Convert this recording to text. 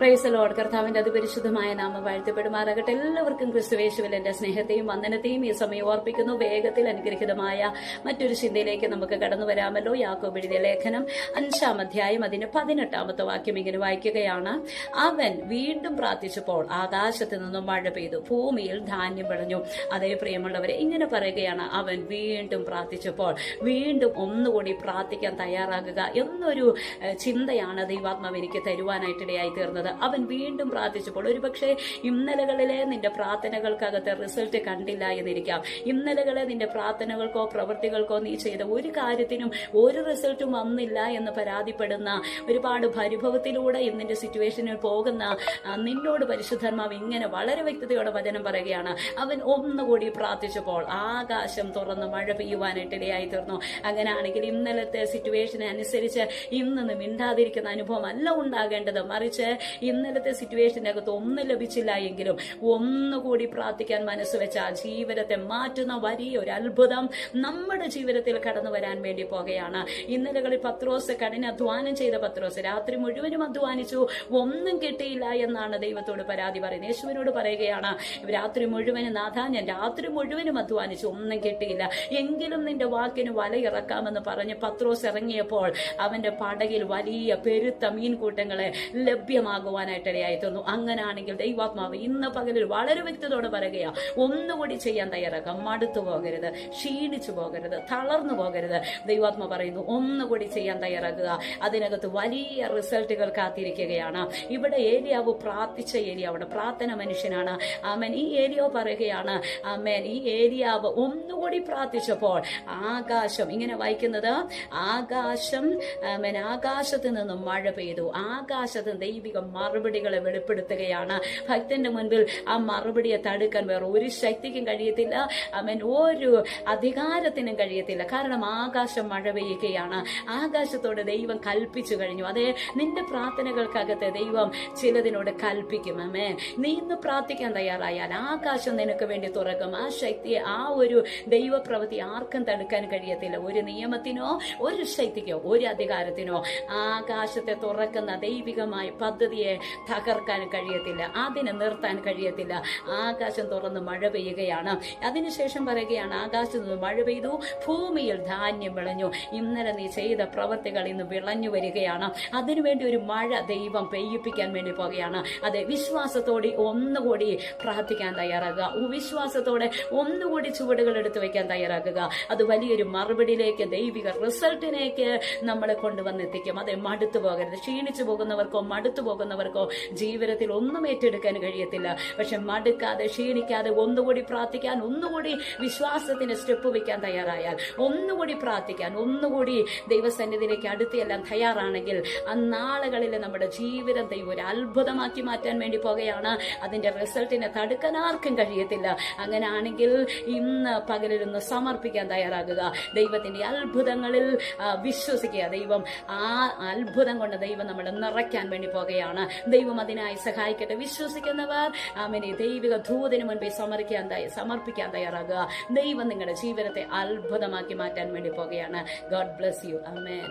Praise the Lord. കർത്താവിന്റെ അതിപരിശുദ്ധമായ നാമം വാഴ്ത്തപ്പെടുമാറാകട്ടെ. എല്ലാവർക്കും ക്രിസ്തുയേശുവിൽ എന്റെ സ്നേഹത്തെയും വന്ദനത്തെയും ഈ സമയം ഓർപ്പിക്കുന്നു. വേഗത്തിൽ അനുഗ്രഹിതമായ മറ്റൊരു ചിന്തയിലേക്ക് നമുക്ക് കടന്നു വരാമല്ലോ. യാക്കോബ് എഴുതിയ ലേഖനം 5-ാം അധ്യായം അതിന് 18-ാമത്തെ വാക്യം ഇങ്ങനെ വായിക്കുകയാണ്. അവൻ വീണ്ടും പ്രാർത്ഥിച്ചപ്പോൾ ആകാശത്ത് നിന്നും മഴ പെയ്തു, ഭൂമിയിൽ ധാന്യം വിളഞ്ഞു. അതേ പ്രിയമുള്ളവരെ, ഇങ്ങനെ പറയുകയാണ്. അവൻ വീണ്ടും പ്രാർത്ഥിച്ചപ്പോൾ വീണ്ടും ഒന്നുകൂടി പ്രാർത്ഥിക്കാൻ തയ്യാറാകുക എന്നൊരു ചിന്തയാണ് ദൈവാത്മാവ് എനിക്ക് തരുവാനായിട്ടിടയായി തീർന്നത്. അവൻ വീണ്ടും പ്രാർത്ഥിച്ചപ്പോൾ ഒരുപക്ഷെ ഇന്നലകളിലെ നിന്റെ പ്രാർത്ഥനകൾക്കകത്ത് റിസൾട്ട് കണ്ടില്ല എന്നിരിക്കാം. ഇന്നലകളെ നിന്റെ പ്രാർത്ഥനകൾക്കോ പ്രവൃത്തികൾക്കോ നീ ചെയ്ത ഒരു കാര്യത്തിനും ഒരു റിസൾട്ടും വന്നില്ല എന്ന് പരാതിപ്പെടുന്ന, ഒരുപാട് പരിഭവത്തിലൂടെ ഇന്നിന്റെ സിറ്റുവേഷനിൽ പോകുന്ന നിന്നോട് പരിശുദ്ധാത്മാവ് ഇങ്ങനെ വളരെ വ്യക്തതയോടെ വചനം പറയുകയാണ്. അവൻ ഒന്നുകൂടി പ്രാർത്ഥിച്ചപ്പോൾ ആകാശം തുറന്ന് മഴ പെയ്യുവാനായിട്ടിടയായി തീർന്നു. അങ്ങനെയാണെങ്കിൽ ഇന്നലത്തെ സിറ്റുവേഷനെ അനുസരിച്ച് ഇന്ന് മിണ്ടാതിരിക്കുന്ന അനുഭവം അല്ല ഉണ്ടാകേണ്ടത്. മറിച്ച് ഇന്നലത്തെ സിറ്റുവേഷന്റെ അകത്ത് ഒന്നും ലഭിച്ചില്ല എങ്കിലും ഒന്നുകൂടി പ്രാർത്ഥിക്കാൻ മനസ്സ് വെച്ച ജീവിതത്തെ മാറ്റുന്ന വലിയൊരു അത്ഭുതം നമ്മുടെ ജീവിതത്തിൽ കടന്നു വരാൻ വേണ്ടി പോകുകയാണ്. ഇന്നലകളിൽ പത്രോസ് കഠിനാധ്വാനം ചെയ്ത പത്രോസ് രാത്രി മുഴുവനും അധ്വാനിച്ചു, ഒന്നും കിട്ടിയില്ല എന്നാണ് ദൈവത്തോട് പരാതി പറയുന്നത്. യേശുവിനോട് പറയുകയാണ്, രാത്രി മുഴുവനും നാഥ, ഞാൻ രാത്രി മുഴുവനും അധ്വാനിച്ചു, ഒന്നും കിട്ടിയില്ല, എങ്കിലും നിന്റെ വാക്കിന് വലയിറക്കാമെന്ന് പറഞ്ഞ് പത്രോസ് ഇറങ്ങിയപ്പോൾ അവന്റെ പടകിൽ വലിയ പെരുത്ത മീൻകൂട്ടങ്ങളെ ലഭ്യമാകുവാനായിട്ടിടയായി തീർന്നു. അങ്ങനാണെങ്കിൽ ദൈവാത്മാവ് ഇന്ന് പകലിൽ വളരെ വ്യക്തതയോടെ പറയുകയാ, ഒന്നുകൂടി ചെയ്യാൻ തയ്യാറാക്കാം. മടുത്തു പോകരുത്, ക്ഷീണിച്ചു പോകരുത്, തളർന്നു പോകരുത്. ദൈവാത്മാ പറയുന്നു, ഒന്നുകൂടി ചെയ്യാൻ തയ്യാറാക്കുക. അതിനകത്ത് വലിയ റിസൾട്ടുകൾ കാത്തിരിക്കുകയാണ്. ഇവിടെ ഏലിയാവ് പ്രാർത്ഥിച്ച ഏലിയാവുണ്ട്, പ്രാർത്ഥന മനുഷ്യനാണ്. ആമേൻ. ഈ ഏലിയാവ് പറയുകയാണ്, ആമേൻ, ഈ ഏലിയാവ് ഒന്നുകൂടി പ്രാർത്ഥിച്ചപ്പോൾ ആകാശം, ഇങ്ങനെ വായിക്കുന്നത്, ആകാശം, ആമേൻ, ആകാശത്ത് നിന്നും മഴ പെയ്തു. ആകാശത്ത് ദൈവിക മറുപടികളെ വെളിപ്പെടുത്തുകയാണ്. ഭക്തന്റെ മുൻപിൽ ആ മറുപടിയെ തടുക്കാൻ വേറെ ഒരു ശക്തിക്കും കഴിയത്തില്ല. അവൻ ഒരു അധികാരത്തിനും കഴിയത്തില്ല. കാരണം ആകാശം മഴ പെയ്യുകയാണ്. ആകാശത്തോട് ദൈവം കൽപ്പിച്ചു കഴിഞ്ഞു. അതെ, നിന്റെ പ്രാർത്ഥനകൾക്കകത്ത് ദൈവം ചിലതിനോട് കൽപ്പിക്കും. അമ്മേ, നീ ഇന്ന് പ്രാർത്ഥിക്കാൻ തയ്യാറായാൽ ആകാശം നിനക്ക് വേണ്ടി തുറക്കും. ആ ശക്തിയെ, ആ ഒരു ദൈവപ്രവൃത്തി ആർക്കും തടുക്കാൻ കഴിയത്തില്ല. ഒരു നിയമത്തിനോ ഒരു ശക്തിക്കോ ഒരു അധികാരത്തിനോ ആകാശത്തെ തുറക്കുന്ന ദൈവികമായ പദ്ധതിയെ തകർക്കാൻ കഴിയത്തില്ല, അതിനെ നിർത്താൻ കഴിയത്തില്ല. ആകാശം തുറന്ന് മഴ പെയ്യുകയാണ്. അതിനുശേഷം പറയുകയാണ്, ആകാശത്ത് നിന്ന് മഴ പെയ്തു, ഭൂമിയിൽ ധാന്യം വിളഞ്ഞു. ഇന്നലെ നീ ചെയ്ത പ്രവൃത്തികൾ ഇന്ന് വിളഞ്ഞു വരികയാണ്. അതിനുവേണ്ടി ഒരു മഴ ദൈവം പെയ്യിപ്പിക്കാൻ വേണ്ടി പോകുകയാണ്. അതെ, വിശ്വാസത്തോടെ ഒന്നുകൂടി പ്രാർത്ഥിക്കാൻ തയ്യാറാകുക. വിശ്വാസത്തോടെ ഒന്നുകൂടി ചുവടുകൾ എടുത്തു വയ്ക്കാൻ തയ്യാറാക്കുക. അത് വലിയൊരു മറുപടിയിലേക്ക്, ദൈവിക റിസൾട്ടിലേക്ക് നമ്മളെ കൊണ്ടുവന്നെത്തിക്കും. അതെ, മടുത്തു പോകരുത്. ക്ഷീണിച്ചു പോകുന്നവർക്കോ മടുത്തു പോകുന്നവർക്കോ ജീവിതത്തിൽ ഒന്നും ഏറ്റെടുക്കാൻ കഴിയത്തില്ല. പക്ഷെ മടുക്കാതെ, ക്ഷീണിക്കാതെ ഒന്നുകൂടി പ്രാർത്ഥിക്കാൻ, ഒന്നുകൂടി വിശ്വാസത്തിന് സ്റ്റെപ്പ് വയ്ക്കാൻ തയ്യാറായാൽ, ഒന്നുകൂടി പ്രാർത്ഥിക്കാൻ, ഒന്നുകൂടി ദൈവസന്നിധിയിലേക്ക് അടുത്തെല്ലാം തയ്യാറാണെങ്കിൽ ആ നാളുകളിൽ നമ്മുടെ ജീവിതം ദൈവം ഒരു അത്ഭുതമാക്കി മാറ്റാൻ വേണ്ടി പോകുകയാണ്. അതിന്റെ റിസൾട്ടിനെ തടുക്കാൻ ആർക്കും കഴിയത്തില്ല. അങ്ങനെയാണെങ്കിൽ ഇന്ന് പകലിരുന്ന് സമർപ്പിക്കാൻ തയ്യാറാകുക. ദൈവത്തിന്റെ അത്ഭുതങ്ങളിൽ വിശ്വസിക്കുക. ദൈവം ആ അത്ഭുതം കൊണ്ട് ദൈവം നമ്മളെ നിറയ്ക്കാൻ വേണ്ടി പോകുകയാണ്. ദൈവം അതിനായി സഹായിക്കട്ടെ. വിശ്വസിക്കുന്നവർ ആമേൻ, ദൈവിക ദൂതന് മുൻപിൽ സമർപ്പിക്കാൻ തയ്യാറാകുക. ദൈവം നിങ്ങളുടെ ജീവിതത്തെ അത്ഭുതമാക്കി മാറ്റാൻ വേണ്ടി പോകുകയാണ്. God bless you. ആമേൻ.